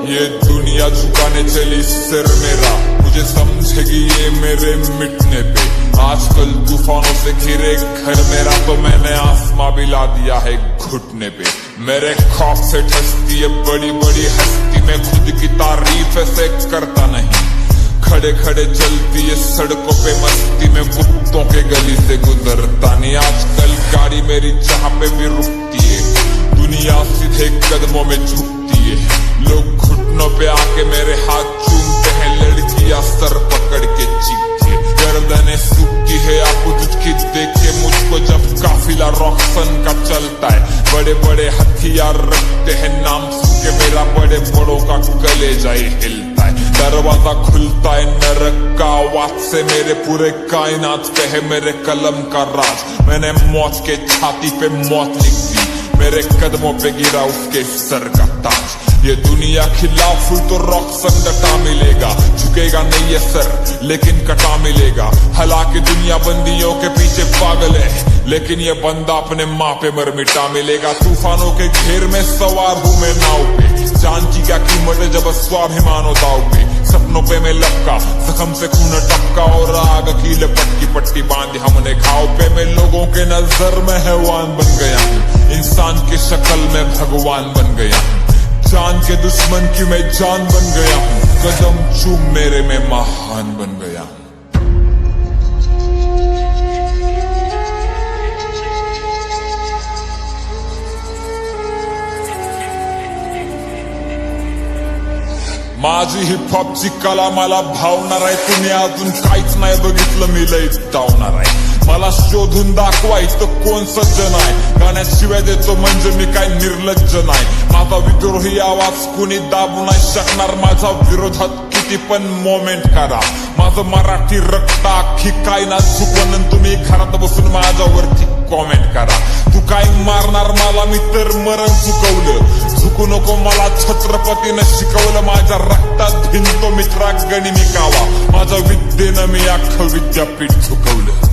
ये दुनिया झुकाने चली सिर मेरा, मुझे समझेगी ये मेरे मिटने पे। आजकल तूफानों से घिरे घर मेरा, तो मैंने आसमां भी ला दिया है घुटने पे। मेरे खौफ से ठसती है बड़ी बड़ी हस्ती, मैं खुद की तारीफ ऐसे करता नहीं। खड़े खड़े चलती है सड़कों पे मस्ती में, कुत्तों के गली से गुजरता नहीं। आजकल गाड़ी मेरी जहाँ पे भी रुकती है, दुनिया सीधे कदमों में झुकती है। लोग घुटनों पे आके मेरे हाथ चूमते हैं, लड़कियां सर पकड़ के चीखती है। गर्दनें सूखती है आपको तुझकी देख के मुझको, जब काफिला रॉक्सन का चलता है। बड़े बड़े हथियार रखते हैं, नाम सुन के मेरा बड़े बड़ों का कलेजा हिलता है। दरवाजा खुलता है नरक का आवाज से, मेरे पूरे कायनात पे है मेरे कलम का राज। मैंने मौत के छाती पे मौत लिख दी, मेरे कदमों पे गिरा उसके सर का ताज। ये दुनिया खिलाफ हुई तो रॉक्सन डटा मिलेगा, झुकेगा नहीं ये सर लेकिन कटा मिलेगा। हालांकि दुनिया बंदियों के पीछे पागल है, लेकिन ये बंदा अपने माँ पे मर मिटा मिलेगा। तूफानों के घेर में सवार हूँ मैं नाव पे, जान की क्या कीमत है जब स्वाभिमान हो दाव पे। सपनों पे मैं लपका, जख्म से खून टपका, और आग की लपट की पट्टी बांधी हमने घाव पे। मैं लोगों के नजर में हैवान बन गया हूँ, इंसान की शक्ल में भगवान बन गया हूँ। जान के दुश्मन की मैं जान बन गया हूँ, कदम चूम मेरे में महान बन गया हूँ। माझी हिपहॉपची कला मला भावणार आहे, तुम्ही अजून काहीच नाही बघितलं मी लई धावणार आहे। मला शोधून दाखवायचं कोण सज्जन आहे, गाण्यात शिवाय देतो म्हणजे मी काय निर्लज्ज नाही। माझा विद्रोही आवाज कुणी दाबू नाही शकणार, माझा विरोधात किती पण मोमेंट करा। माझं मराठी रक्त अख्खी काय ना चुकवून, तुम्ही घरात बसून माझ्यावरती कॉमेंट करा। तू काय मारणार मला, मी तर मरण चुकवलं। झुकू नको मला छत्रपतीनं शिकवलं, माझ्या रक्तात भिनतो मित्रा गनिमी कावा। माझ्या विद्येनं मी अख्खं विद्यापीठ झुकवलं।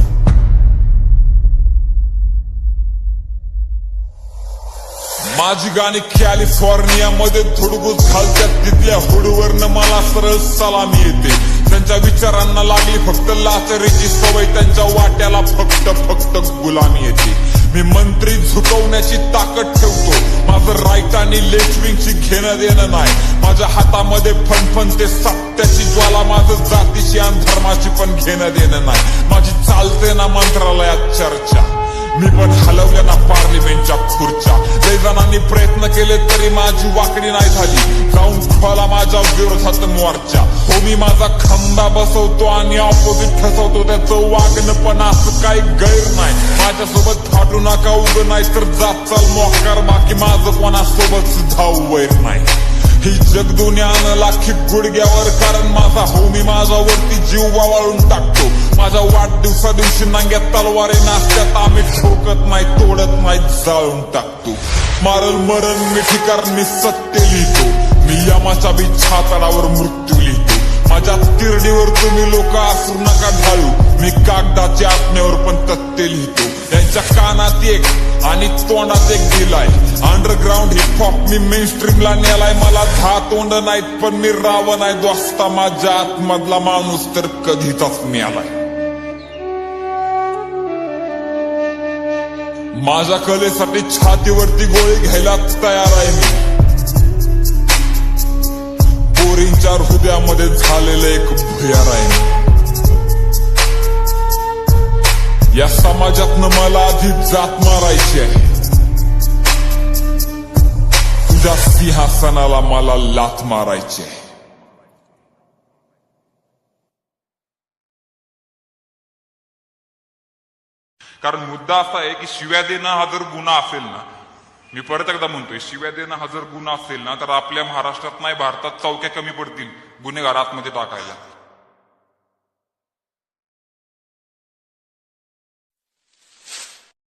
माझी गाणी कॅलिफोर्निया मध्ये धुडगूस घालतात, तिथल्या हुडवरनं मला सरळ सलामी येते। त्यांच्या विचारांना लागली फक्त लाचरीची सवय, त्यांच्या वाट्याला फक्त गुलामी येते। मी मंत्री झुकवण्याची ताकद ठेवतो, माझं राईट आणि लेफ्ट विंगची घेणं देणं नाही। माझ्या हातामध्ये फणफणते सत्याची ज्वाला, माझं जातीची आणि धर्माची पण घेणं देणं नाही। माझी चालते ना मंत्रालयात चर्चा, मी पण हलवल्या ना पार्लिमेंटच्या खुर्च्या। लय जणांनी प्रयत्न केले तरी माझी वाकडी नाही झाली, जाऊन खोला माझ्या विरोधात मोर्चा। हो मी माझा खंबा बसवतो आणि ऑपोजिट ठसवतो, त्याचं वागणं पण असं काही गैर नाही। माझ्यासोबत फाटू नका उभं, नाही तर जात चाल मोकार, बाकी माझं कोणासोबत सुद्धा वैर नाही। ही जग दुनियानं लाखी गुडघ्यावर, कारण माझा हो मी माझ्यावरती जीव वाळून टाकतो। माझ्या वाढदिवसा दिवशी नांग्यात तलवारी नाचत्यात, आम्ही ठोकत नाही तोडत नाही जाळून टाकतो। मारल मरण मिठी कारण मी सत्य लिहितो, मी यमाच्या बी छातडावर मृत्यू लिहितो। माझ्या तिरडीवर तुम्ही लोक असू नका ढाळू, मी कागदाच्या आत्म्यावर पण तथ्य लिहितो। यांच्या कानात एक आणि तोंडात एक दिलाय, अंडरग्राऊंड हिपहॉप मी मेन स्ट्रीमला नेलाय। मला 10 तोंड नाहीत पण मी रावण आहे दोस्ता, माझ्या आतमधला माणूस तर कधीचाच मिळालाय। माझ्या कलेसाठी छातीवरती गोळी घ्यायलाच तयार आहे मी, पोरींच्या हृदयामध्ये झालेलं एक भुयार आहे मी। या समाजातनं मला आधी जात मारायची आहे, तुझ्या सिंहासनाला मला लाथ मारायची आहे। कारण मुद्दा असा आहे की शिव्या देणं हा जर गुन्हा असेल ना, मी परत एकदा म्हणतोय, शिव्या देणं हा जर गुन्हा असेल ना, तर आपल्या महाराष्ट्रात नाही भारतात चौक्या कमी पडतील गुन्हेगार आतमध्ये टाकायला।